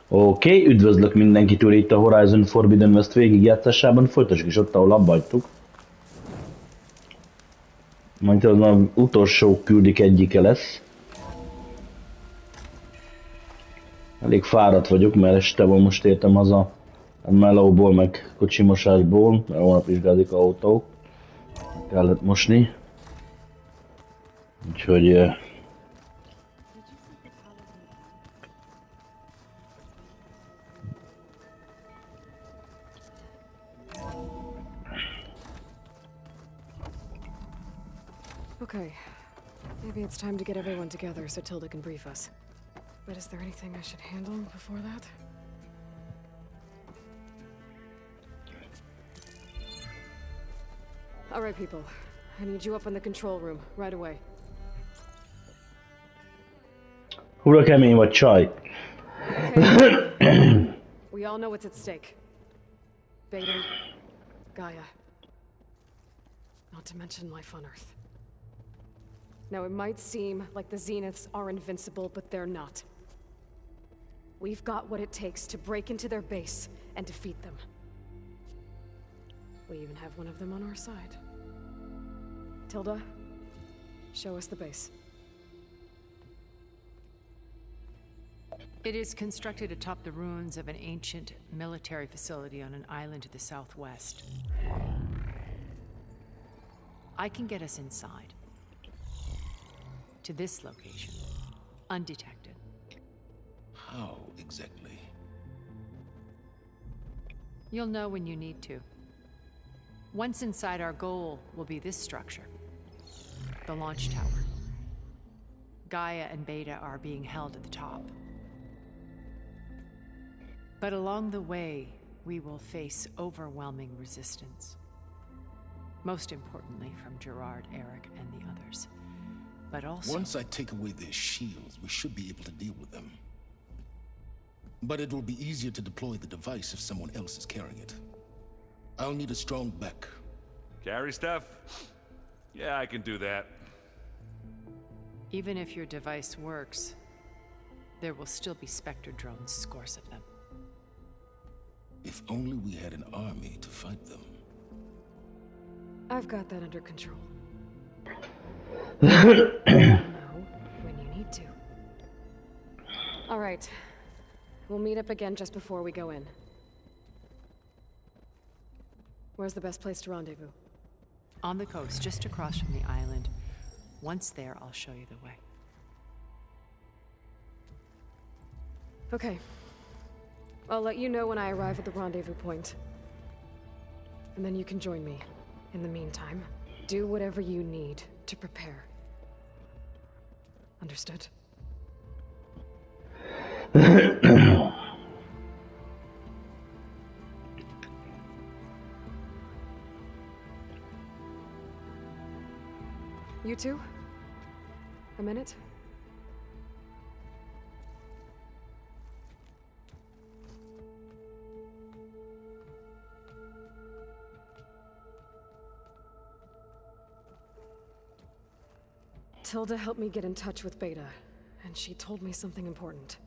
Oké, üdvözlök mindenkit úr itt a Horizon Forbidden West végigjátszásában. Folytassuk is ott, ahol abba hagytuk. Majd az utolsó küldik egyike lesz. Elég fáradt vagyok, mert este van, most értem haza a melóból, meg kocsimosásból, mert holnap vizsgázik a autó. Kellett mosni. Úgyhogy... Okay, maybe it's time to get everyone together so Tilda can brief us. But is there anything I should handle before that? All right, people. I need you up in the control room, right away. Hura kemény vagy csaj. Okay. We all know what's at stake. Beta, Gaia. Not to mention life on Earth. Now, it might seem like the Zeniths are invincible, but they're not. We've got what it takes to break into their base and defeat them. We even have one of them on our side. Tilda, show us the base. It is constructed atop the ruins of an ancient military facility on an island to the southwest. I can get us inside. To this location, undetected. How exactly? You'll know when you need to. Once inside, our goal will be this structure, the launch tower. Gaia and Beta are being held at the top. But along the way, we will face overwhelming resistance. Most importantly, from Gerard, Eric, and the others. But also... Once I take away their shields, we should be able to deal with them. But it will be easier to deploy the device if someone else is carrying it. I'll need a strong back. Carry stuff? Yeah, I can do that. Even if your device works, there will still be Spectre drones, scores of them. If only we had an army to fight them. I've got that under control. Know when you need to. All right. We'll meet up again just before we go in. Where's the best place to rendezvous? On the coast, just across from the island. Once there, I'll show you the way. Okay. I'll let you know when I arrive at the rendezvous point. And then you can join me. In the meantime, do whatever you need to prepare. Understood? You two? A minute? Tilda helped me get in touch with Beta, and she told me something important.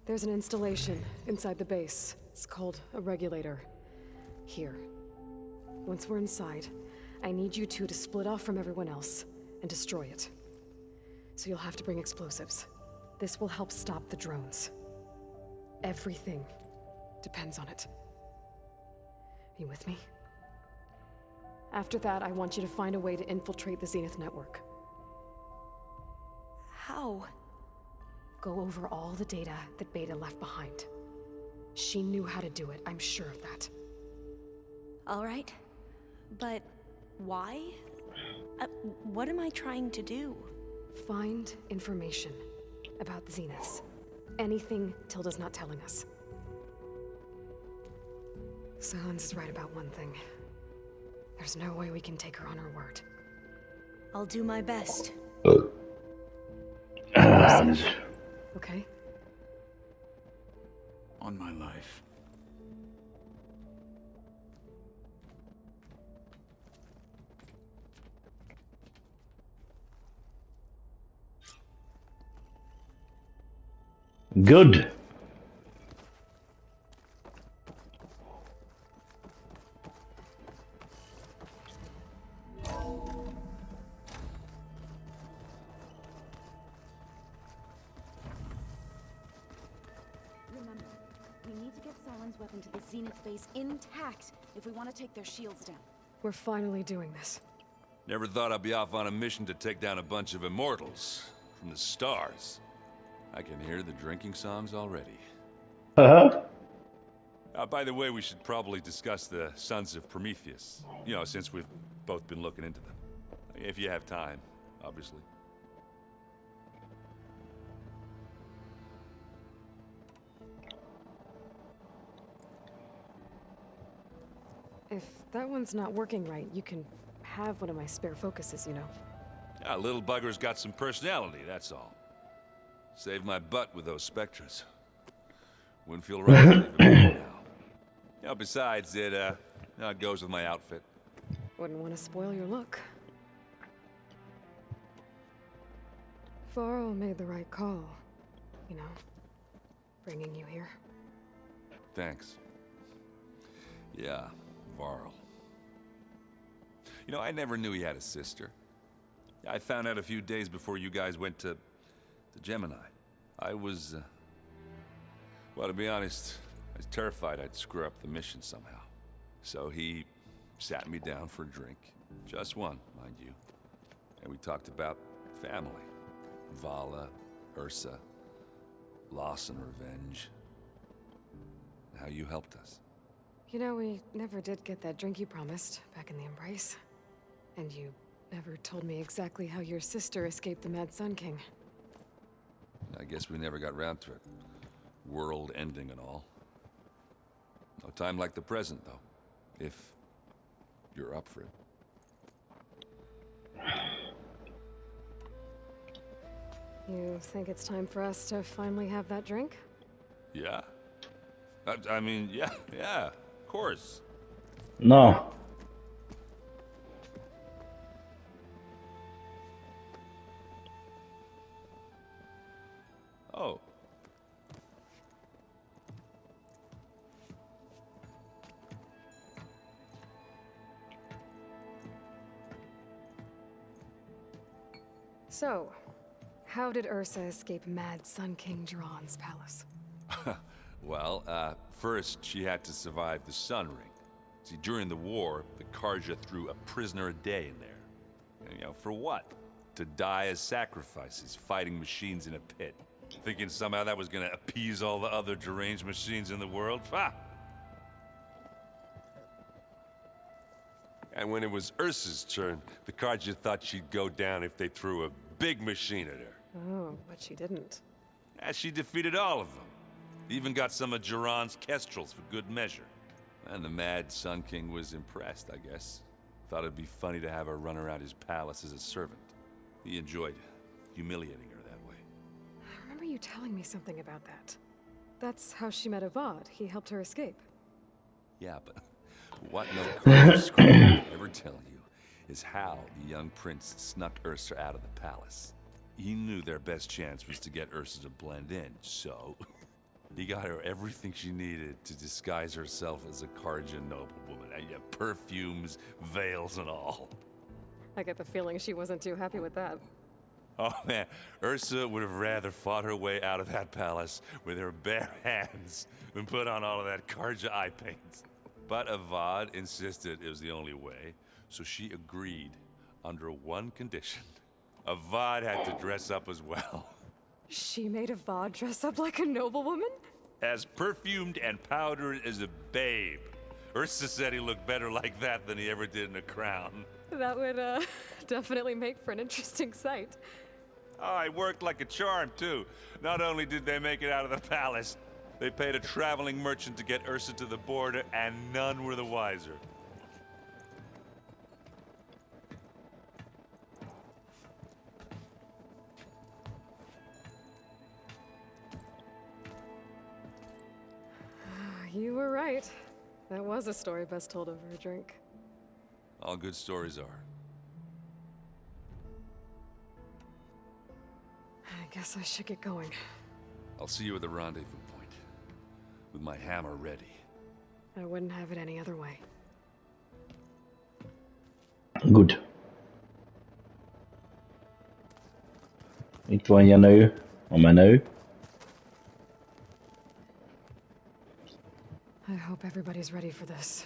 There's an installation inside the base. It's called a regulator. Here. Once we're inside, I need you two to split off from everyone else and destroy it. So you'll have to bring explosives. This will help stop the drones. Everything depends on it. Are you with me? After that, I want you to find a way to infiltrate the Zenith network. How? Go over all the data that Beta left behind. She knew how to do it, I'm sure of that. All right. But why? What am I trying to do? Find information about the Zeniths. Anything Tilda's not telling us. Silence is right about one thing. There's no way we can take her on her word. I'll do my best. Okay? On my life. Good. get Silen's weapon to the Zenith base intact if we want to take their shields down. We're finally doing this. Never thought I'd be off on a mission to take down a bunch of immortals from the stars. I can hear the drinking songs already. By the way, we should probably discuss the Sons of Prometheus. You know, since we've both been looking into them. If you have time, obviously. If that one's not working right, you can have one of my spare focuses, you know. Yeah, little bugger's got some personality, that's all. Saved my butt with those Spectres. Wouldn't feel right to leave him alone now. You know, besides, it goes with my outfit. Wouldn't want to spoil your look. Varl made the right call. You know, bringing you here. Thanks. Yeah, Varl. You know, I never knew he had a sister. I found out a few days before you guys went to Gemini. I was, well, to be honest, I was terrified I'd screw up the mission somehow. So he sat me down for a drink. Just one, mind you. And we talked about family. Vala, Ursa, loss and revenge. How you helped us. You know, we never did get that drink you promised back in the Embrace. And you never told me exactly how your sister escaped the Mad Sun King. I guess we never got round to it. World ending and all. No time like the present, though. If you're up for it. You think it's time for us to finally have that drink? Yeah? I mean, yeah, of course. Na, Oh. So, how did Ursa escape Mad Sun King Jiran's palace? Well, first she had to survive the Sun Ring. See, during the war, the Karja threw a prisoner a day in there. And, you know, for what? To die as sacrifices, fighting machines in a pit. Thinking somehow that was gonna appease all the other deranged machines in the world? Ha! And when it was Ursa's turn, the Karja thought she'd go down if they threw a big machine at her. Oh, but she didn't. And she defeated all of them. Even got some of Jiran's kestrels for good measure. And the Mad Sun King was impressed, I guess. Thought it'd be funny to have her run around his palace as a servant. He enjoyed humiliating her that way. I remember you telling me something about that. That's how she met Avad. He helped her escape. Yeah, but what no Karja scroll could ever tell you is how the young prince snuck Ursa out of the palace. He knew their best chance was to get Ursa to blend in, so he got her everything she needed to disguise herself as a Karja noblewoman. Yeah, perfumes, veils, and all. I get the feeling she wasn't too happy with that. Oh man, Ursa would have rather fought her way out of that palace with her bare hands than put on all of that Karja eye paint. But Avad insisted it was the only way, so she agreed under one condition. Avad had to dress up as well. She made Avad dress up like a noblewoman? As perfumed and powdered as a babe. Ursa said he looked better like that than he ever did in a crown. That would, definitely make for an interesting sight. Oh, it worked like a charm, too. Not only did they make it out of the palace, they paid a traveling merchant to get Ursa to the border, and none were the wiser. You were right. That was a story best told over a drink. All good stories are. I guess I should get going. I'll see you at the rendezvous point, with my hammer ready. I wouldn't have it any other way. good. Itt van Jenő, a menő. I hope everybody's ready for this.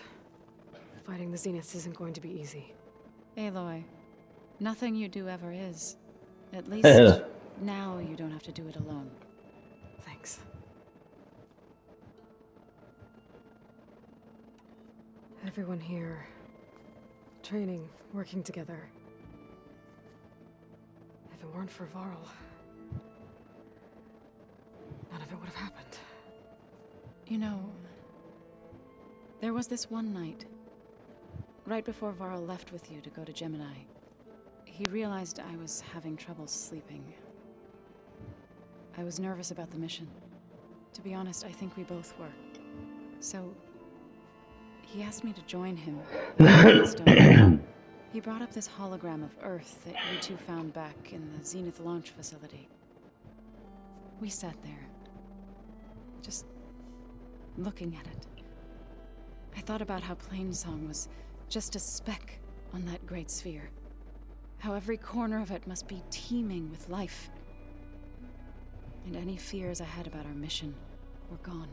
Fighting the Zeniths isn't going to be easy. Aloy, nothing you do ever is. At least now you don't have to do it alone. Thanks. Everyone here. Training, working together. If it weren't for Varl, none of it would have happened. You know, there was this one night, right before Varl left with you to go to Gemini. He realized I was having trouble sleeping. I was nervous about the mission. To be honest, I think we both were. So, he asked me to join him. He brought up this hologram of Earth that you two found back in the Zenith launch facility. We sat there, just looking at it. I thought about how Plainsong was just a speck on that great sphere. How every corner of it must be teeming with life. And any fears I had about our mission were gone.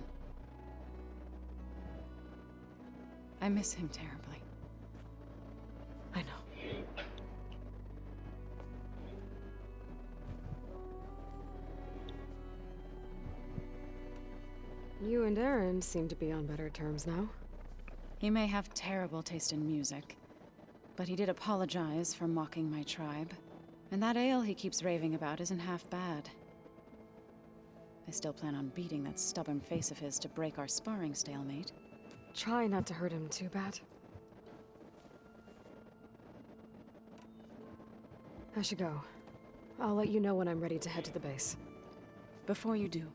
I miss him terribly. I know. You and Aaron seem to be on better terms now. He may have terrible taste in music, but he did apologize for mocking my tribe. And that ale he keeps raving about isn't half bad. I still plan on beating that stubborn face of his to break our sparring stalemate. Try not to hurt him too bad. I should go. I'll let you know when I'm ready to head to the base. Before you do,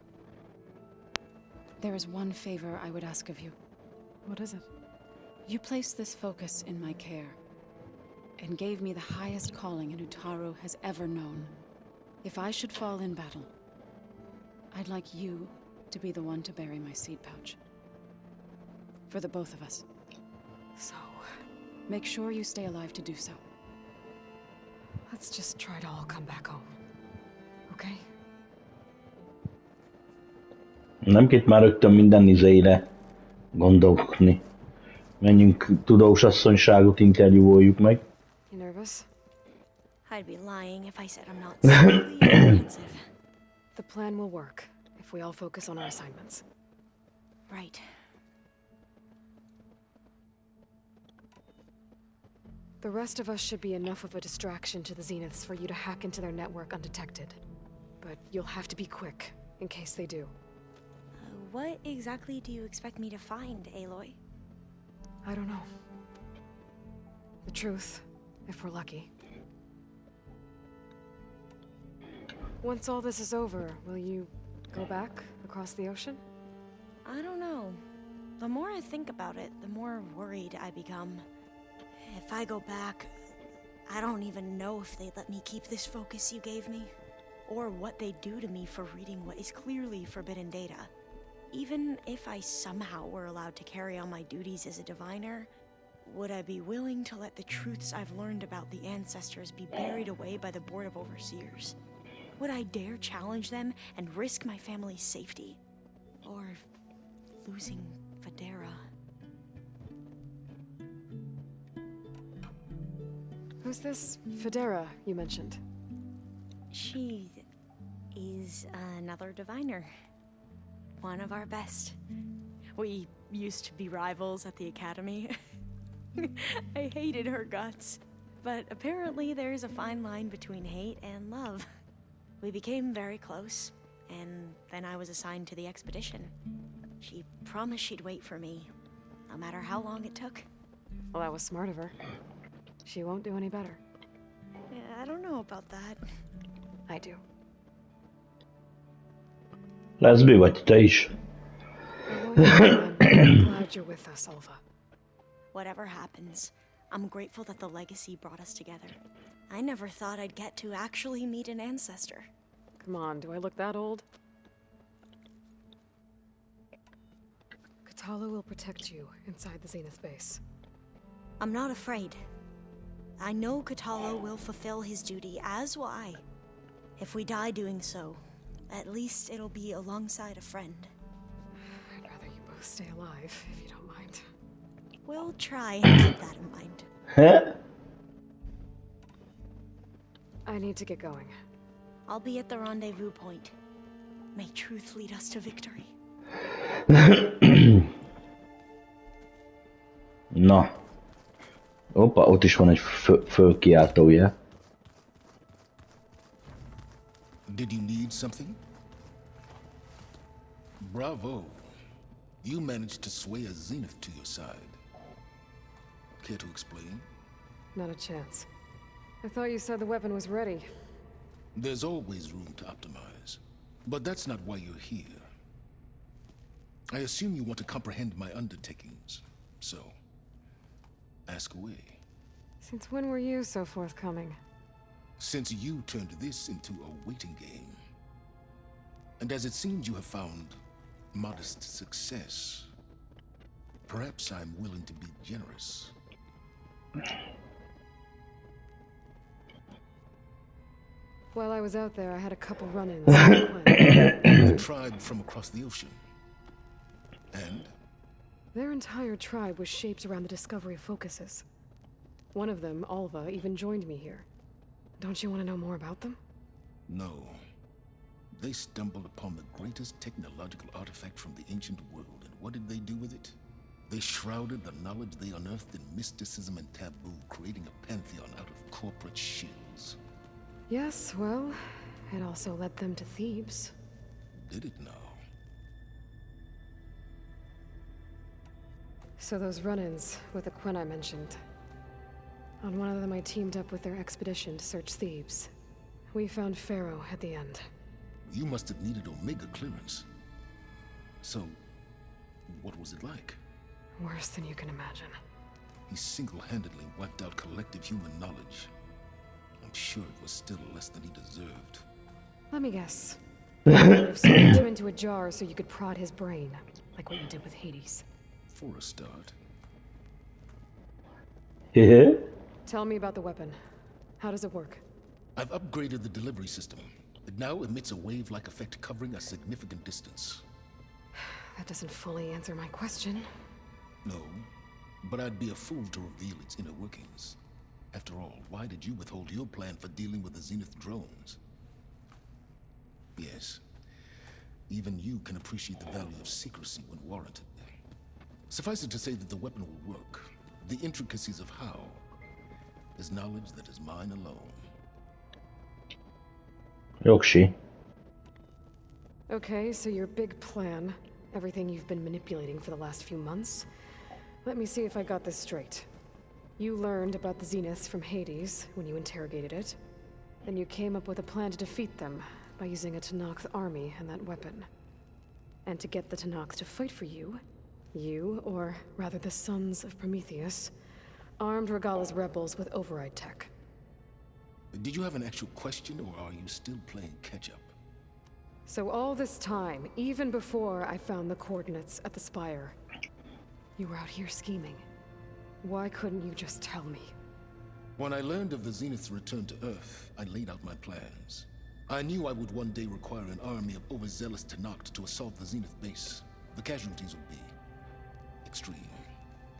there is one favor I would ask of you. What is it? You placed this focus in my care, and gave me the highest calling an Utaru has ever known. If I should fall in battle, I'd like you to be the one to bury my seed pouch. For the both of us. So, make sure you stay alive to do so. let's just try to all come back home. Okay? Nem két már rögtön minden izére gondolkodni. Menjünk tudós asszonyságot interjúoljuk meg. You nervous? I'd be lying if I said I'm not slightly apprehensive. The plan will work if we all focus on our assignments. Right. The rest of us should be enough of a distraction to the Zeniths for you to hack into their network undetected. But you'll have to be quick, in case they do. What exactly do you expect me to find, Aloy? I don't know. The truth, if we're lucky. Once all this is over, will you go back across the ocean? I don't know. The more I think about it, the more worried I become. If I go back, I don't even know if they'd let me keep this focus you gave me, or what they'd do to me for reading what is clearly forbidden data. Even if I somehow were allowed to carry on my duties as a diviner, would I be willing to let the truths I've learned about the ancestors be buried away by the Board of Overseers? Would I dare challenge them and risk my family's safety? Or losing Federa? Who's this Federa you mentioned? She is another diviner. One of our best. We used to be rivals at the academy. I hated her guts. But apparently there's a fine line between hate and love. We became very close, and then I was assigned to the expedition. She promised she'd wait for me, no matter how long it took. Well, that was smart of her. She won't do any better. Yeah, I don't know about that. I do. Leszbi vagy te is. I'm glad you're with us, Olva. Whatever happens, I'm grateful that the legacy brought us together. I never thought I'd get to actually meet an ancestor. Come on, do I look that old? Katala will protect you inside the Zenith base. I'm not afraid. I know Katala will fulfill his duty, as will I. If we die doing so, at least it'll be alongside a friend. I'd rather you stay alive, if you don't mind. We'll try and keep that in mind. Huh? I need to get going. I'll be at the rendezvous point. May truth lead us to victory. Na. Hoppa, ott is van egy fölkiáltója. Did you need something? Bravo. You managed to sway a Zenith to your side. Care to explain? Not a chance. I thought you said the weapon was ready. There's always room to optimize. But that's not why you're here. I assume you want to comprehend my undertakings. So, ask away. Since when were you so forthcoming? Since you turned this into a waiting game. And as it seems you have found modest success, perhaps I'm willing to be generous. While I was out there, I had a couple run-ins with Quinn. The tribe from across the ocean. And? Their entire tribe was shaped around the discovery of focuses. One of them, Alva, even joined me here. Don't you want to know more about them? No. They stumbled upon the greatest technological artifact from the ancient world, and what did they do with it? They shrouded the knowledge they unearthed in mysticism and taboo, creating a pantheon out of corporate shills. Yes, well, it also led them to Thebes. Did it now? So those run-ins with the Quinn I mentioned. On one of them I teamed up with their expedition to search Thebes. We found Pharaoh at the end. You must have needed Omega clearance. So, what was it like? Worse than you can imagine. He single-handedly wiped out collective human knowledge. I'm sure it was still less than he deserved. Let me guess. You would have squeezed him into a jar so you could prod his brain, like what you did with Hades. For a start. Tell me about the weapon. How does it work? I've upgraded the delivery system. It now emits a wave-like effect covering a significant distance. That doesn't fully answer my question. No, but I'd be a fool to reveal its inner workings. After all, why did you withhold your plan for dealing with the Zenith drones? Yes, even you can appreciate the value of secrecy when warranted. Suffice it to say that the weapon will work. The intricacies of how is knowledge that is mine alone. Yoksi. Okay, so your big plan, everything you've been manipulating for the last few months. Let me see if I got this straight. You learned about the Zeniths from Hades when you interrogated it. Then you came up with a plan to defeat them by using a Tenakth army and that weapon. And to get the Tenakth to fight for you, or rather the Sons of Prometheus, armed Regala's rebels with override tech. Did you have an actual question, or are you still playing catch-up? So all this time, even before I found the coordinates at the Spire, you were out here scheming. Why couldn't you just tell me? When I learned of the Zenith's return to Earth, I laid out my plans. I knew I would one day require an army of overzealous Tenakth to assault the Zenith base. The casualties would be extreme.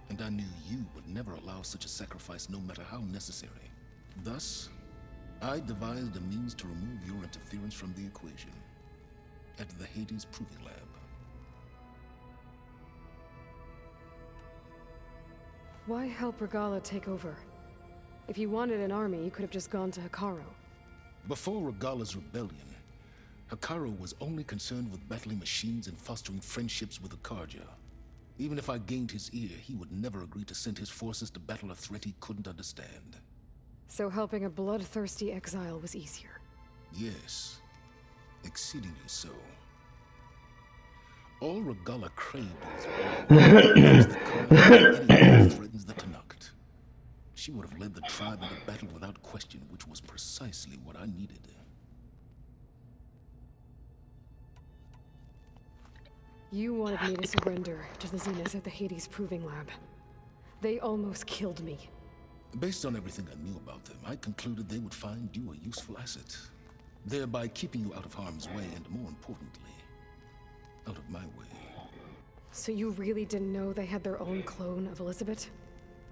And I knew you would never allow such a sacrifice, no matter how necessary. Thus, I devised a means to remove your interference from the equation. At the Hades Proving Lab. Why help Regala take over? If you wanted an army, you could have just gone to Hekarro. Before Regala's rebellion, Hekarro was only concerned with battling machines and fostering friendships with Akarja. Even if I gained his ear, he would never agree to send his forces to battle a threat he couldn't understand. So helping a bloodthirsty exile was easier. Yes, exceedingly so. All Regala craved was the courage of anyone who threatens the Tenakth. She would have led the tribe into battle without question, which was precisely what I needed. You wanted me to surrender to the Zeniths at the Hades Proving Lab. They almost killed me. Based on everything I knew about them, I concluded they would find you a useful asset, thereby keeping you out of harm's way and, more importantly, out of my way. So you really didn't know they had their own clone of Elizabeth?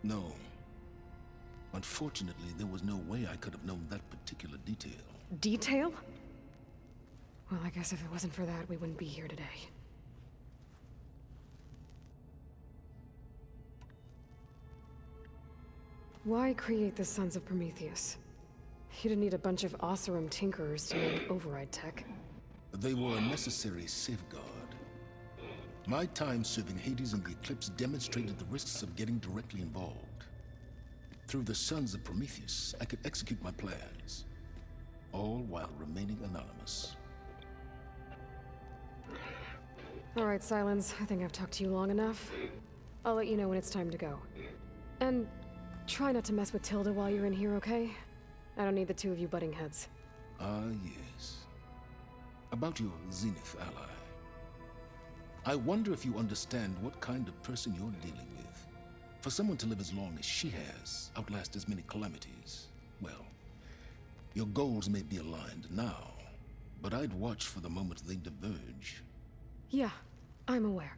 No. Unfortunately, there was no way I could have known that particular detail. Detail? Well, I guess if it wasn't for that, we wouldn't be here today. Why create the Sons of Prometheus? You didn't need a bunch of Oseram tinkerers to make override tech. They were a necessary safeguard. My time serving Hades in the Eclipse demonstrated the risks of getting directly involved. Through the Sons of Prometheus, I could execute my plans, all while remaining anonymous. All right, Silence. I think I've talked to you long enough. I'll let you know when it's time to go. And try not to mess with Tilda while you're in here, okay? I don't need the two of you butting heads. Ah, yes. About your Zenith ally. I wonder if you understand what kind of person you're dealing with. For someone to live as long as she has, outlast as many calamities, well, your goals may be aligned now, but I'd watch for the moment they diverge. Yeah, I'm aware.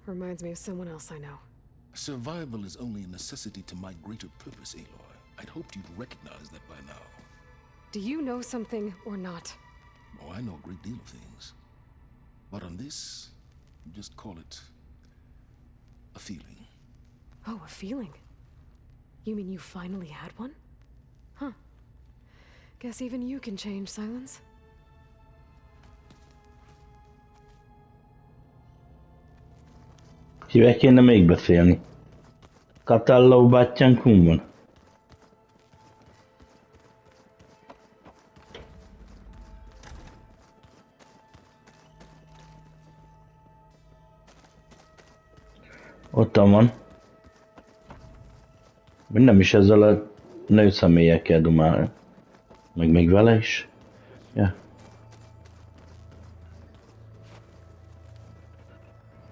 Reminds me of someone else I know. Survival is only a necessity to my greater purpose, Aloy. I'd hoped you'd recognize that by now. Do you know something or not? Oh, I know a great deal of things. But on this, just call it a feeling. Oh, a feeling? You mean you finally had one? Huh. Guess even you can change, Silence. Kivel kéne még beszélni? Katelló bátyán kun van? Ottan van. Nem is ezzel a nőszemélyekkel dumálni. Meg még vele is. Ja.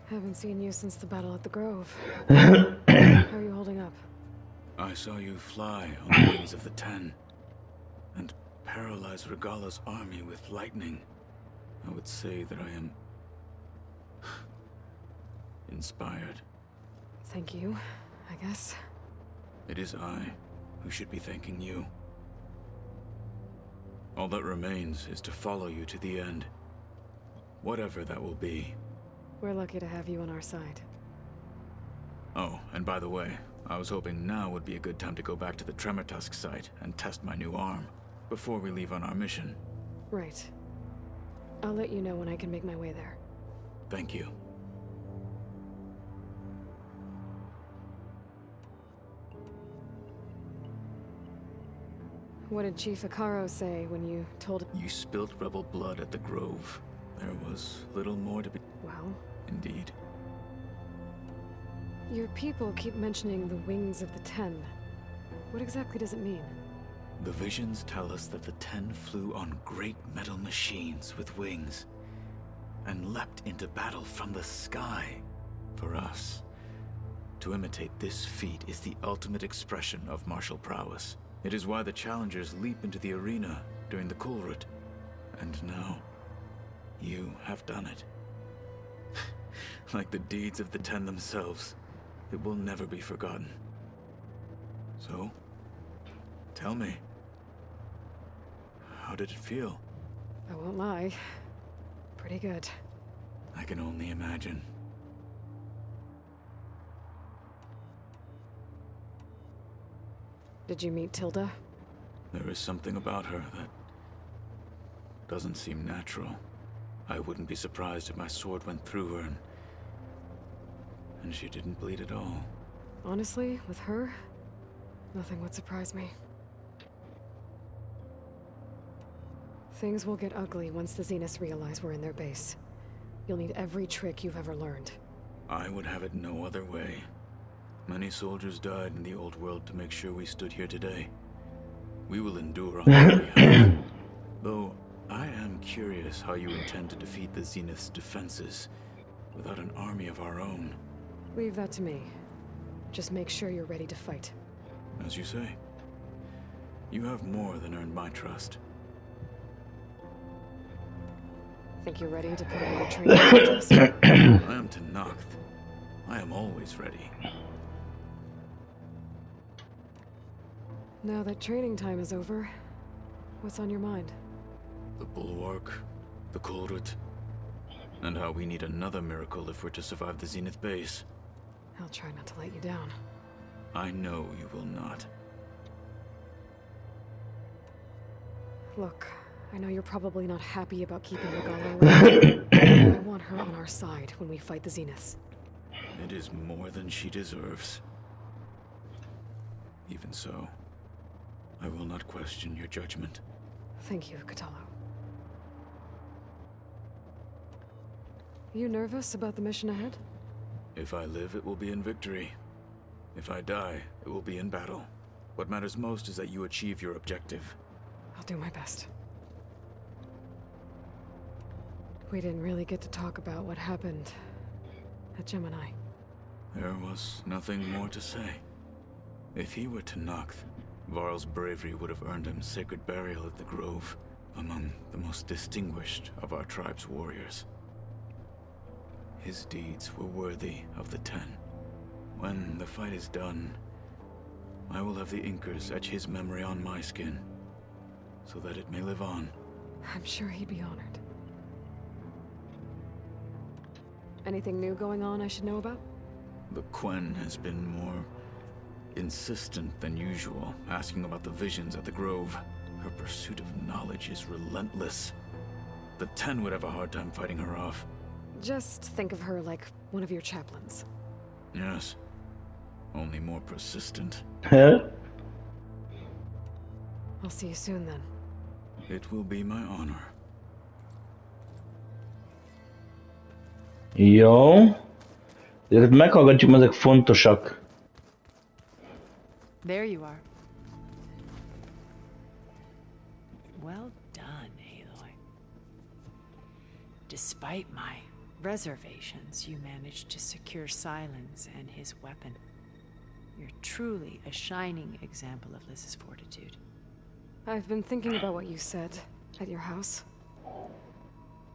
Haven't seen you since the battle at the Grove. How are you holding up? I saw you fly on the wings of the Ten, and paralyze Regala's army with lightning. I would say that I am inspired. Thank you, I guess. It is I who should be thanking you. All that remains is to follow you to the end, whatever that will be. We're lucky to have you on our side. Oh, and by the way, I was hoping now would be a good time to go back to the Tremortusk site and test my new arm, before we leave on our mission. Right. I'll let you know when I can make my way there. Thank you. What did Chief Akaro say when you told him? You spilled rebel blood at the Grove. There was little more to be... Well, Indeed. your people keep mentioning the wings of the Ten. What exactly does it mean? The visions tell us that the Ten flew on great metal machines with wings, and leapt into battle from the sky. For us, to imitate this feat is the ultimate expression of martial prowess. It is why the challengers leap into the arena during the Kulrut. And now, you have done it. Like the deeds of the Ten themselves, it will never be forgotten. So, tell me, how did it feel? I won't lie. Pretty good. I can only imagine. Did you meet Tilda? There is something about her that doesn't seem natural. I wouldn't be surprised if my sword went through her and she didn't bleed at all. Honestly, with her, nothing would surprise me. Things will get ugly once the Zeniths realize we're in their base. You'll need every trick you've ever learned. I would have it no other way. Many soldiers died in the old world to make sure we stood here today. We will endure on their behalf. Though, I am curious how you intend to defeat the Zenith's defenses without an army of our own. Leave that to me. Just make sure you're ready to fight. As you say. You have more than earned my trust. Think you're ready to put away your training? I am to knock always ready. Now that training time is over, what's on your mind? The Bulwark, the Kulrut, and how we need another miracle if we're to survive the Zenith base. I'll try not to let you down. I know you will not. Look, I know you're probably not happy about keeping Regala around, but I want her on our side when we fight the Zeniths. It is more than she deserves. Even so, I will not question your judgment. Thank you, Kotallo. You nervous about the mission ahead? If I live, it will be in victory. If I die, it will be in battle. What matters most is that you achieve your objective. I'll do my best. We didn't really get to talk about what happened at Gemini. There was nothing more to say. If he were to Noct, Varl's bravery would have earned him sacred burial at the Grove, among the most distinguished of our tribe's warriors. His deeds were worthy of the Ten. When the fight is done, I will have the Inkers etch his memory on my skin, so that it may live on. I'm sure he'd be honored. Anything new going on I should know about? The Quen has been more insistent than usual, asking about the visions at the Grove. Her pursuit of knowledge is relentless. The Ten would have a hard time fighting her off. Just think of her like one of your chaplains. Yes. Only more persistent. I'll see you soon then. It will be my honor. Jó. Ezeket meghallgatjuk, mert ezek fontosak. There you are. Well done, Aloy. Despite my reservations, you managed to secure Silence and his weapon. You're truly a shining example of Liz's fortitude. I've been thinking about what you said at your house.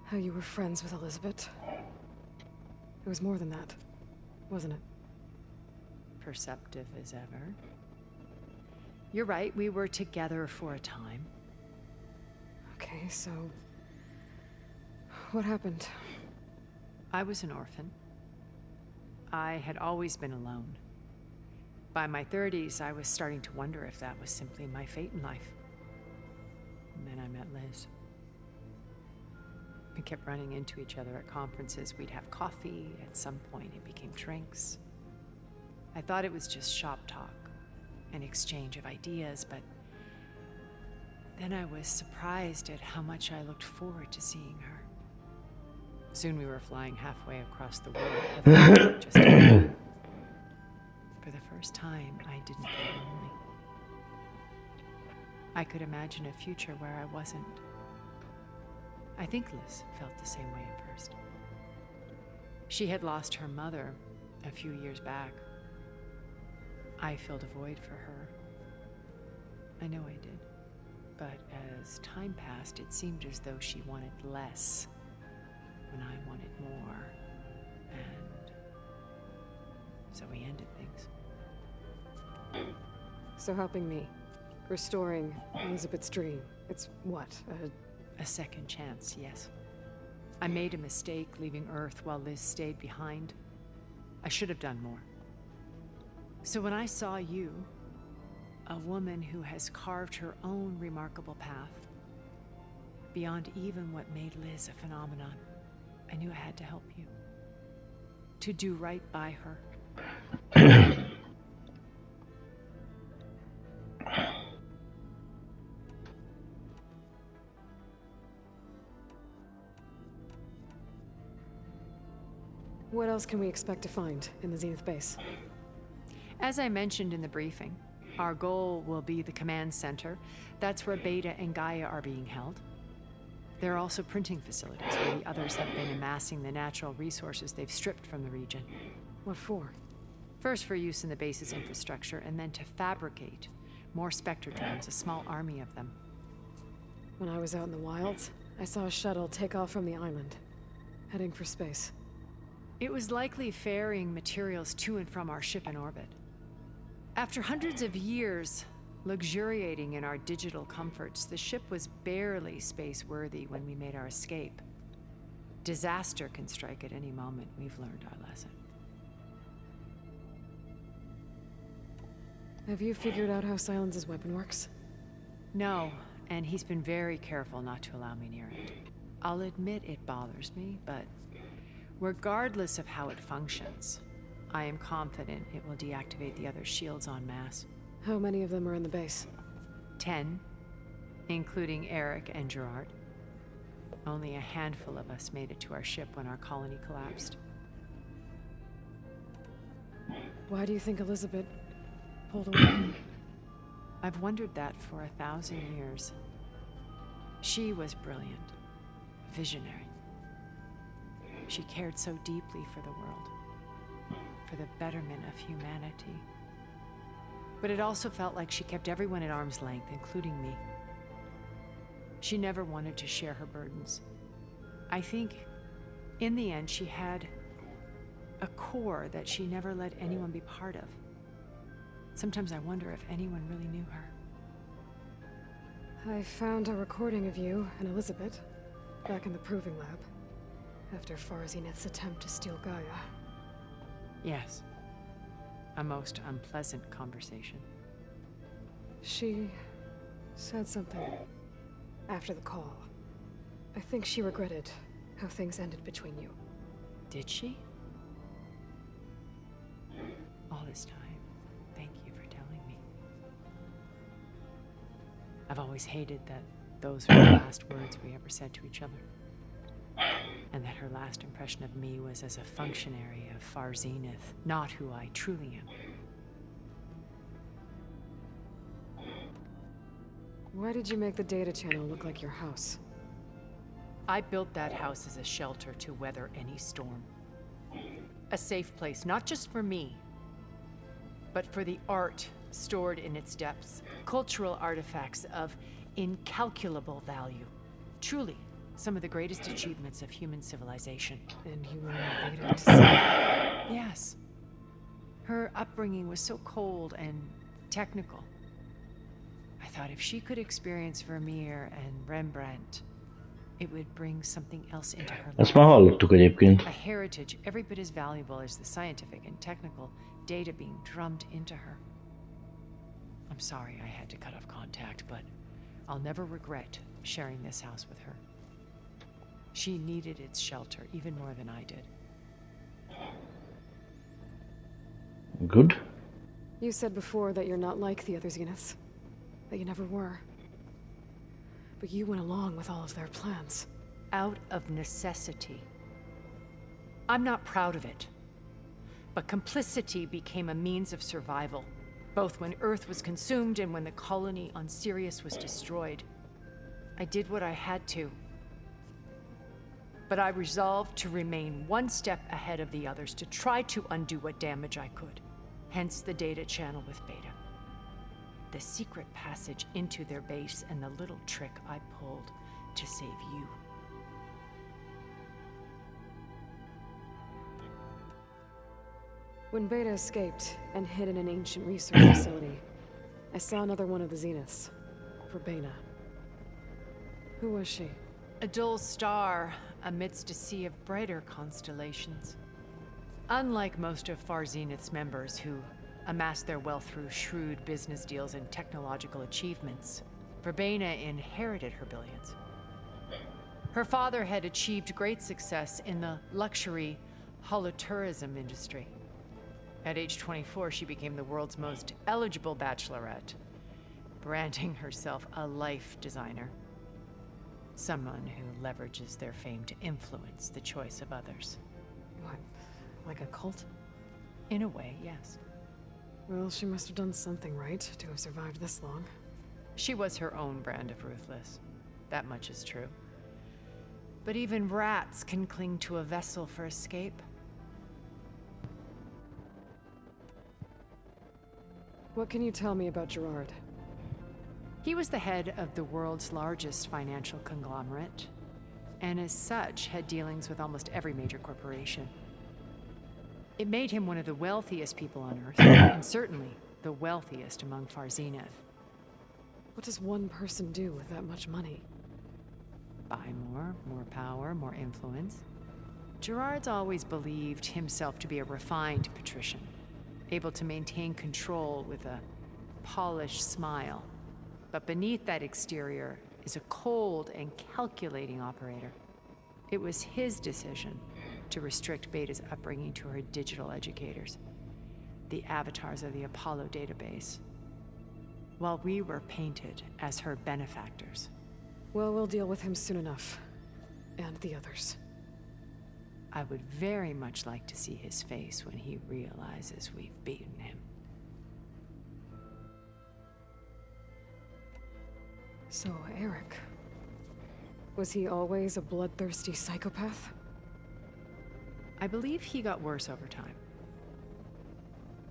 How you were friends with Elizabeth. It was more than that, wasn't it? Perceptive as ever. You're right, we were together for a time. Okay, so... what happened? I was an orphan. I had always been alone. By my 30s, I was starting to wonder if that was simply my fate in life. And then I met Liz. We kept running into each other at conferences. We'd have coffee. At some point, it became drinks. I thought it was just shop talk, an exchange of ideas, but then I was surprised at how much I looked forward to seeing her. Soon we were flying halfway across the world. Just for the first time, I didn't feel lonely. I could imagine a future where I wasn't. I think Liz felt the same way at first. She had lost her mother a few years back. I filled a void for her. I know I did. But as time passed, it seemed as though she wanted less when I wanted more. And so we ended things. So helping me. Restoring Elizabeth's dream. It's what? A second chance, yes. I made a mistake leaving Earth while Liz stayed behind. I should have done more. So when I saw you, a woman who has carved her own remarkable path, beyond even what made Liz a phenomenon, I knew I had to help you. To do right by her. What else can we expect to find in the Zenith base? As I mentioned in the briefing, our goal will be the command center. That's where Beta and Gaia are being held. There are also printing facilities where the others have been amassing the natural resources they've stripped from the region. What for? First for use in the base's infrastructure, and then to fabricate more Spectre drones, a small army of them. When I was out in the wilds, I saw a shuttle take off from the island, heading for space. It was likely ferrying materials to and from our ship in orbit. After hundreds of years luxuriating in our digital comforts, the ship was barely space-worthy when we made our escape. Disaster can strike at any moment. We've learned our lesson. Have you figured out how Silence's weapon works? No, and he's been very careful not to allow me near it. I'll admit it bothers me, but regardless of how it functions, I am confident it will deactivate the other shields en masse. How many of them are in the base? 10, including Eric and Gerard. Only a handful of us made it to our ship when our colony collapsed. Why do you think Elizabeth pulled away? I've wondered that for 1,000 years. She was brilliant, visionary. She cared so deeply for the world, for the betterment of humanity. But it also felt like she kept everyone at arm's length, including me. She never wanted to share her burdens. I think, in the end, she had a core that she never let anyone be part of. Sometimes I wonder if anyone really knew her. I found a recording of you and Elizabeth back in the proving lab after Farzineth's attempt to steal Gaia. Yes. A most unpleasant conversation. She said something after the call. I think she regretted how things ended between you. Did she? All this time, thank you for telling me. I've always hated that those were the last words we ever said to each other. And that her last impression of me was as a functionary of Farzineth, not who I truly am. Why did you make the data channel look like your house? I built that house as a shelter to weather any storm. A safe place, not just for me, but for the art stored in its depths. Cultural artifacts of incalculable value. Truly, some of the greatest achievements of human civilization. And you wanted Beta to see? Yes. Her upbringing was so cold and technical. I thought if she could experience Vermeer and Rembrandt, it would bring something else into her Ezt life. már hallottuk egyébként. A heritage every bit as valuable as the scientific and technical data being drummed into her. I'm sorry I had to cut off contact, but I'll never regret sharing this house with her. She needed its shelter even more than I did. Good. You said before that you're not like the other Zeniths. That you never were. But you went along with all of their plans. Out of necessity. I'm not proud of it. But complicity became a means of survival, both when Earth was consumed and when the colony on Sirius was destroyed. I did what I had to. But I resolved to remain one step ahead of the others, to try to undo what damage I could. Hence the data channel with Beta. The secret passage into their base and the little trick I pulled to save you. When Beta escaped and hid in an ancient research facility, I saw another one of the Zeniths. Verbena. Who was she? A dull star amidst a sea of brighter constellations. Unlike most of Farzineth's members who amassed their wealth through shrewd business deals and technological achievements, Verbena inherited her billions. Her father had achieved great success in the luxury holotourism industry. At age 24, she became the world's most eligible bachelorette, branding herself a life designer. Someone who leverages their fame to influence the choice of others. What, like a cult? In a way, yes. Well, she must have done something right to have survived this long. She was her own brand of ruthless. That much is true. But even rats can cling to a vessel for escape. What can you tell me about Gerard? He was the head of the world's largest financial conglomerate, and as such had dealings with almost every major corporation. It made him one of the wealthiest people on Earth, and certainly the wealthiest among Far Zenith. What does one person do with that much money? Buy more power, more influence. Gerard's always believed himself to be a refined patrician, able to maintain control with a polished smile. But beneath that exterior is a cold and calculating operator. It was his decision to restrict Beta's upbringing to her digital educators, the avatars of the Apollo database, while we were painted as her benefactors. Well, we'll deal with him soon enough. And the others. I would very much like to see his face when he realizes we've beaten him. So, Eric. Was he always a bloodthirsty psychopath? I believe he got worse over time.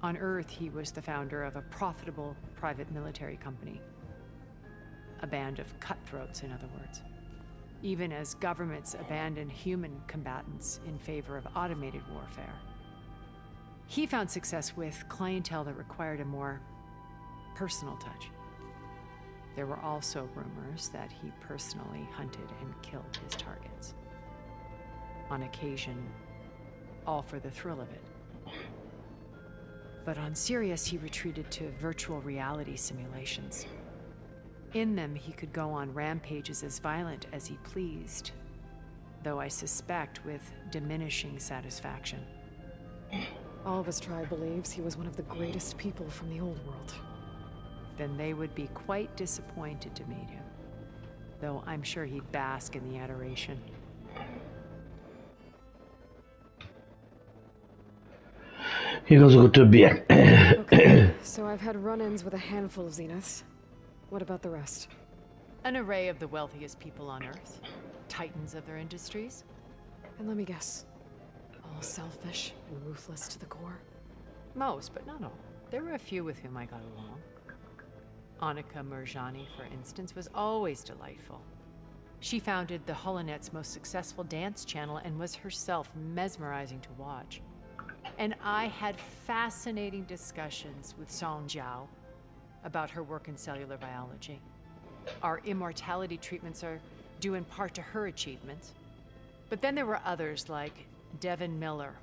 On Earth, he was the founder of a profitable private military company. A band of cutthroats, in other words. Even as governments abandoned human combatants in favor of automated warfare. He found success with clientele that required a more personal touch. There were also rumors that he personally hunted and killed his targets. On occasion, all for the thrill of it. But on Sirius, he retreated to virtual reality simulations. In them, he could go on rampages as violent as he pleased, though I suspect with diminishing satisfaction. All of his tribe believes he was one of the greatest people from the old world. Then they would be quite disappointed to meet him, though I'm sure he'd bask in the adoration. Igazok a többiek. Okay, so I've had run-ins with a handful of Zeniths. What about the rest? An array of the wealthiest people on Earth, titans of their industries. And let me guess. All selfish and ruthless to the core? Most, but not all. There were a few with whom I got along. Annika Murjani, for instance, was always delightful. She founded the Holonet's most successful dance channel and was herself mesmerizing to watch. And I had fascinating discussions with Song Jiao about her work in cellular biology. Our immortality treatments are due in part to her achievements. But then there were others like Devin Miller,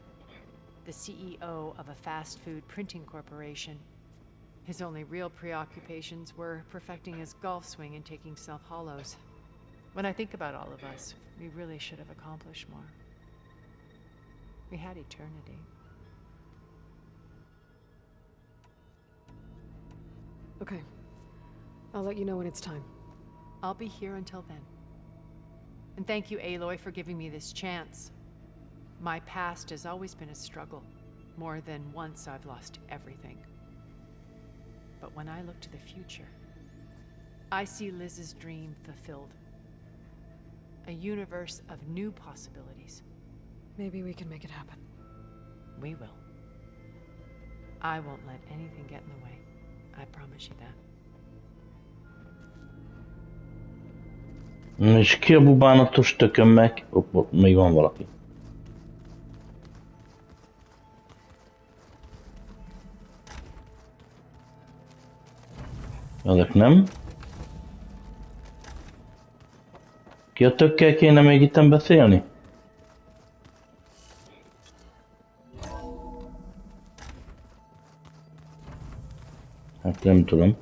the CEO of a fast food printing corporation. His only real preoccupations were perfecting his golf swing and taking self-hollows. When I think about all of us, we really should have accomplished more. We had eternity. Okay. I'll let you know when it's time. I'll be here until then. And thank you, Aloy, for giving me this chance. My past has always been a struggle. More than once I've lost everything. But when I look to the future, I see Liz's dream fulfilled. A universe of new possibilities. Maybe we can make it happen. We will. I won't let anything get in the way. I promise you that. És ki a bubánatos tököm meg? Ott még van valaki. Ezek nem. Ki a tökkel kéne még itten beszélni? Hát nem tudom.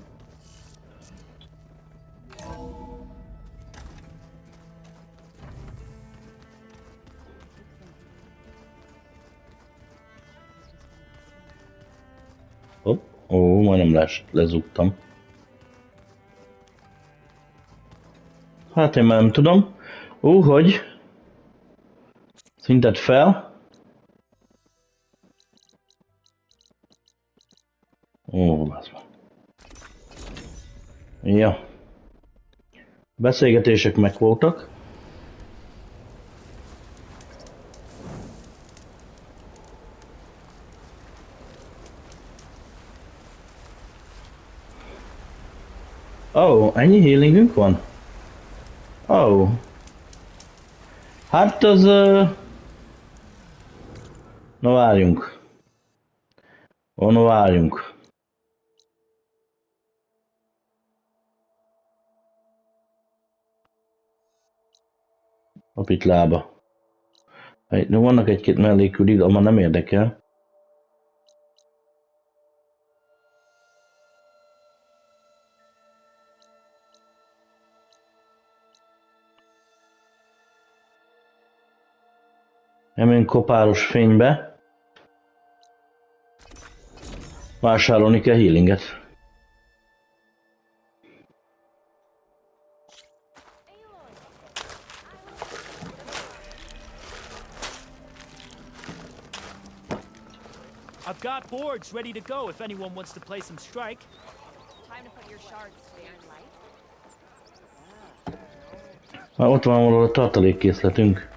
Hopp, ó, majdnem lezúgtam. Hát én már nem tudom. Hogy? Szintet fel. Ó, az van. Ja. Beszélgetések megvoltak. Ó, ennyi healingünk van? Ó. Hát az... Na várjunk. Ono, várjunk. Apitlába. Vannak egy-két melléküli, de ma nem érdekel. Emen kopáros fénybe. Vásárolni kell healinget. I've got boards ready to go if anyone wants to play some strike. Time to put your shards to your light. Már ott van valahol a tartalékkészletünk.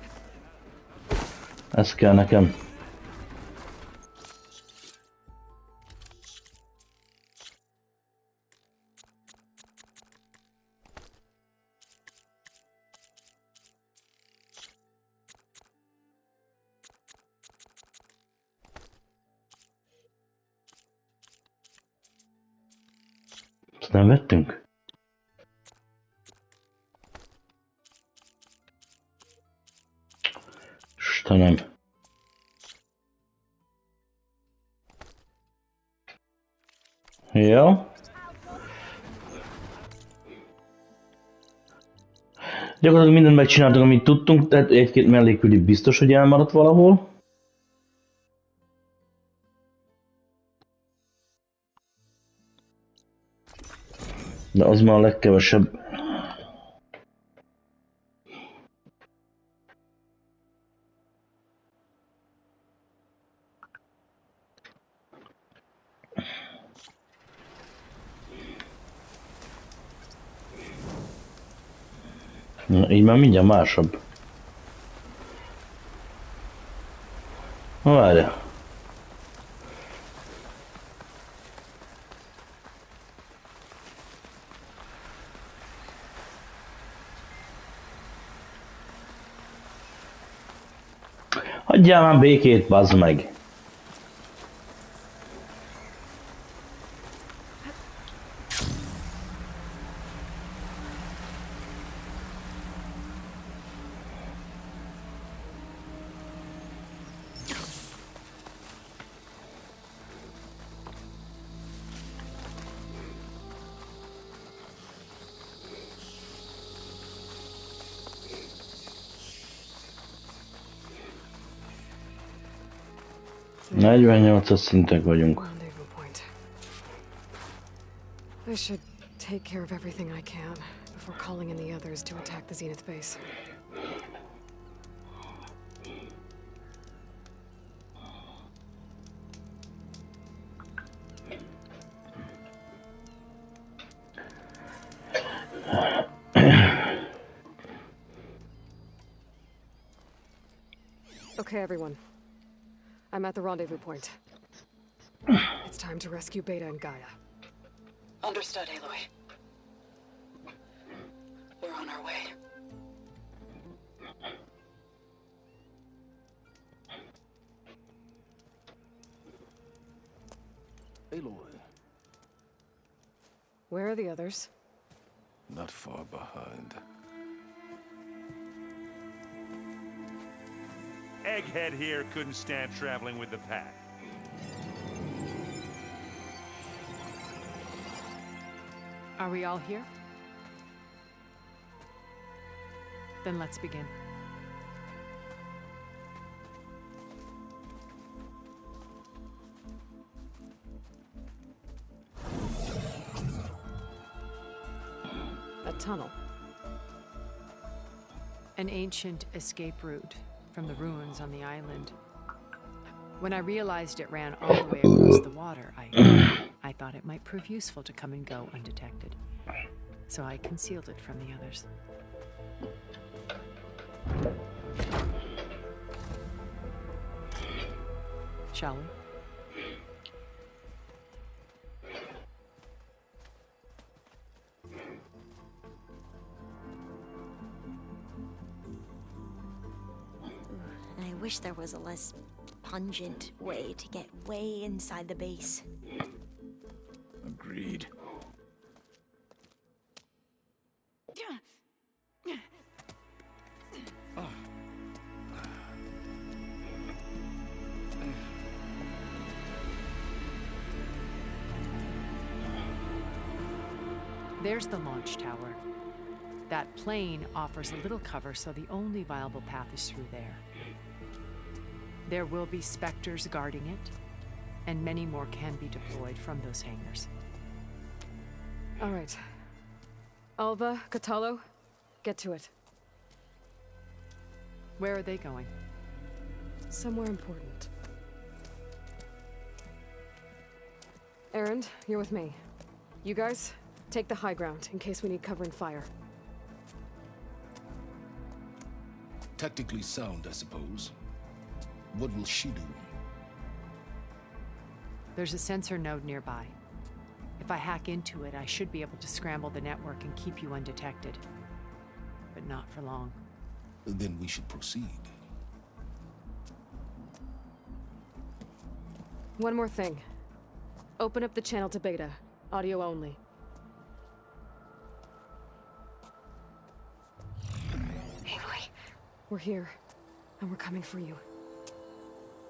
Ez kell nekem. Ezt nem vettünk? Istenem. Jó. Gyakorlatilag mindent megcsináltunk, amit tudtunk, tehát egy-két melléküli biztos, hogy elmaradt valahol. De az már a legkevesebb. Na, így már mindjárt másabb. Na, várja. Hagyjál már békét, bazd meg! There. 48-as szintek vagyunk. Rendezvous point. I should take care of everything I can before calling in the others to attack the Zenith base. Okay, everyone. I'm at the rendezvous point. It's time to rescue Beta and Gaia. Understood, Aloy. We're on our way. Aloy, Where are the others? not far behind. Egghead here couldn't stand traveling with the pack. Are we all here? Then let's begin. A tunnel. An ancient escape route from the ruins on the island. When I realized it ran all the way across the water, I thought it might prove useful to come and go undetected. So I concealed it from the others. Shall we? I wish there was a less pungent way to get way inside the base. Agreed. There's the launch tower. That plane offers a little cover, so the only viable path is through there. There will be Spectres guarding it, and many more can be deployed from those hangars. All right. Alva, Catalo, get to it. Where are they going? Somewhere important. Erend, you're with me. You guys, take the high ground in case we need covering fire. Tactically sound, I suppose. What will she do? There's a sensor node nearby. If I hack into it, I should be able to scramble the network and keep you undetected. But not for long. Then we should proceed. One more thing. Open up the channel to Beta. Audio only. Aloy, We're here, and we're coming for you.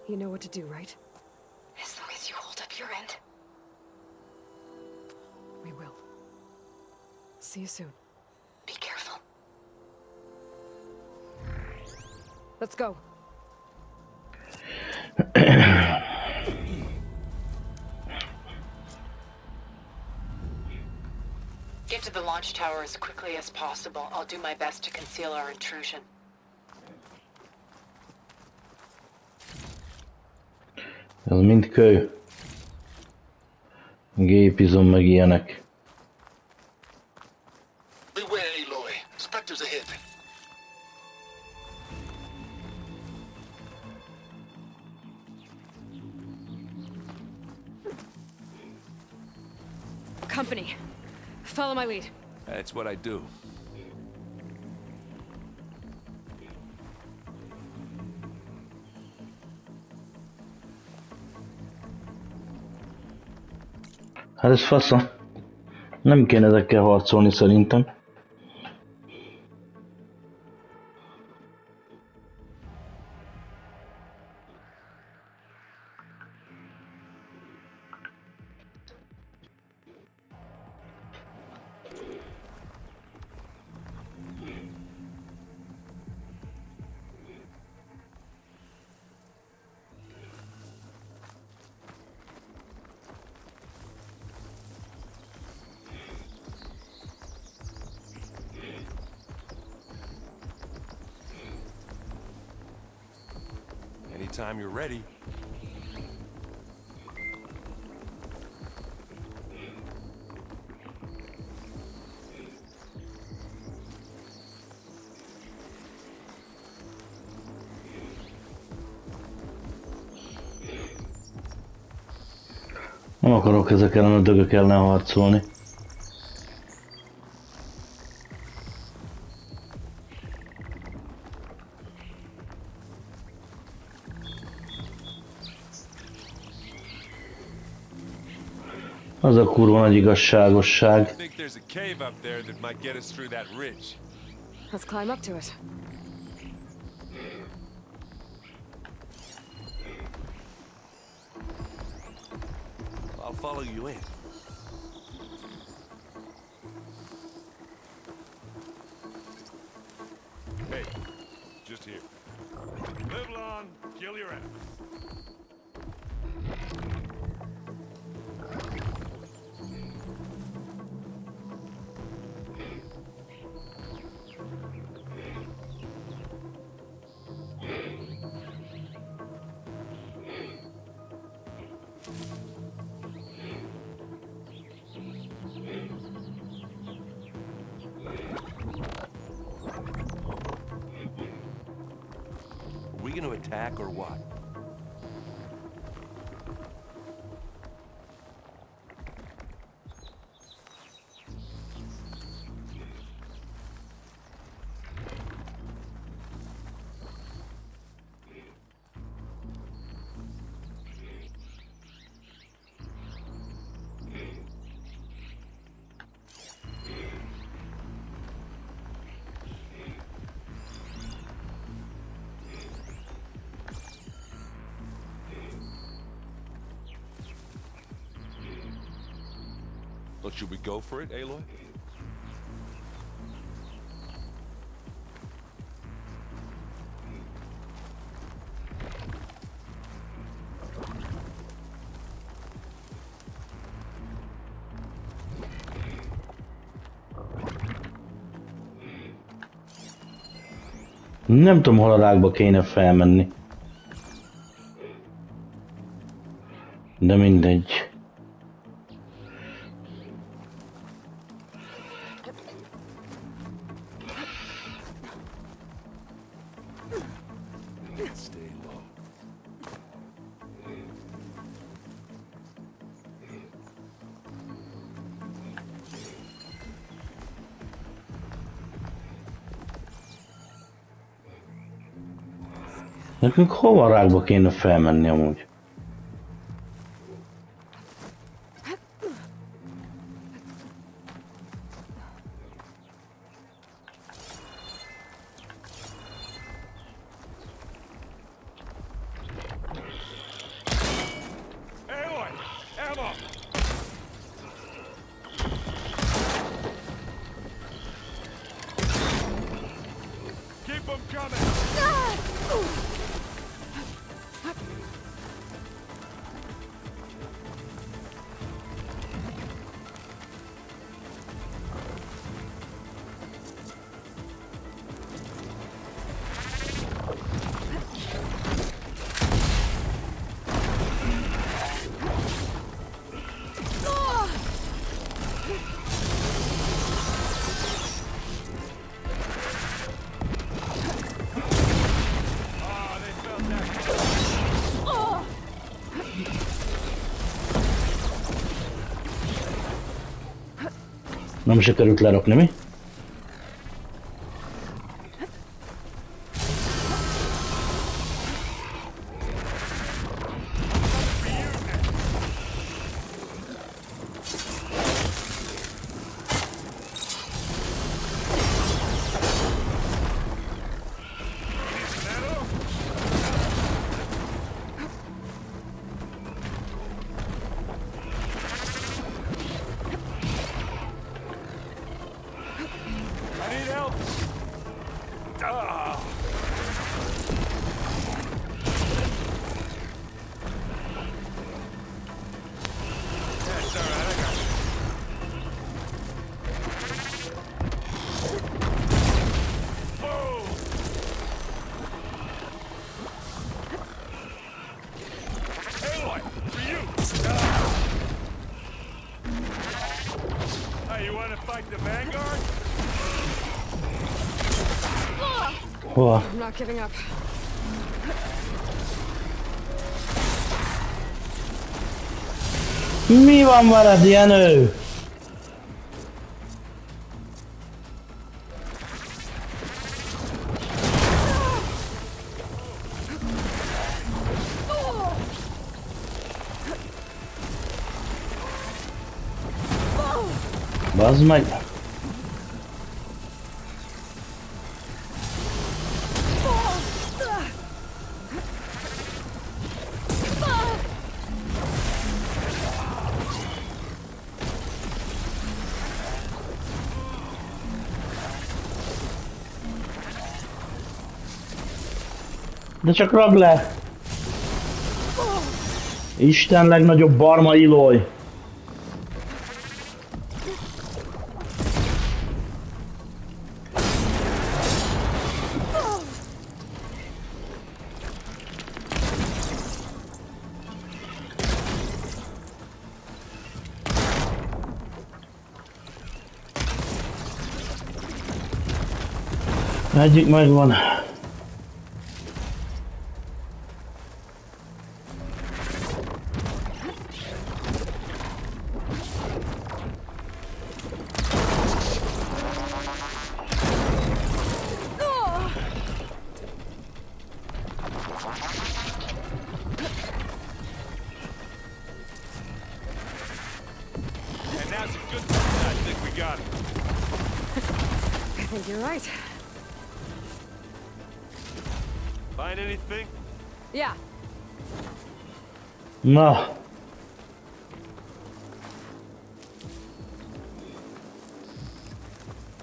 You know what to do, right? as long as you hold up your end. We will. See you soon. Be careful. Let's go. Get to the launch tower as quickly as possible. I'll do my best to conceal our intrusion. Ez mind kő. Gépizom meg ilyenek. Beware, Aloy. Spectres ahead. Company. Follow my lead. That's what I do. Hát ez fasza. Nem kéne ezekkel harcolni szerintem. Anytime you're ready. Nem akarok ezek ellen a dögök ellen harcolni. Az a kurva nagy igazságosság. I think there's a cave up there that might get us through that ridge. Let's climb up to it. I'll follow you in. Hey, just here. Live long, kill your enemies. Are we gonna attack or what? Look, should we go for it, Aloy? Nem tudom, hol a rákba kéne felmenni. De mindegy. Stay low. Nekünk hova a rákba kéne felmenni amúgy? Aloy! Ammo! Keep them coming! Nem sikerült lerakni, mi? I need help! Ah! That's all right, I got you. Boom! Aloy, for you! Ah! Hey, you want to fight the Vanguard? Hova? I'm not giving up. Mi van veled, Jenő? Bazd meg! De csak ragd le! Isten legnagyobb barma Aloy! Egyik megvan. And now's a good time. I think we got it. I think you're right. Find anything? Yeah. Na,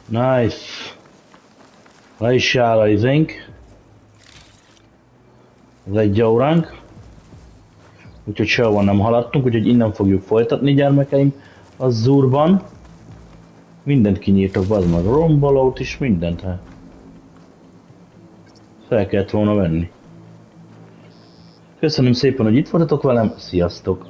Nice. Le is jár a izénk. Az 1 óránk. Úgyhogy sehova nem haladtunk, úgyhogy innen fogjuk folytatni, gyermekeim. A zúrban. Mindent kinyírtok, bazd meg. Rombolót is, mindent. Hát. Fel kellett volna venni. Köszönöm szépen, hogy itt voltatok velem. Sziasztok!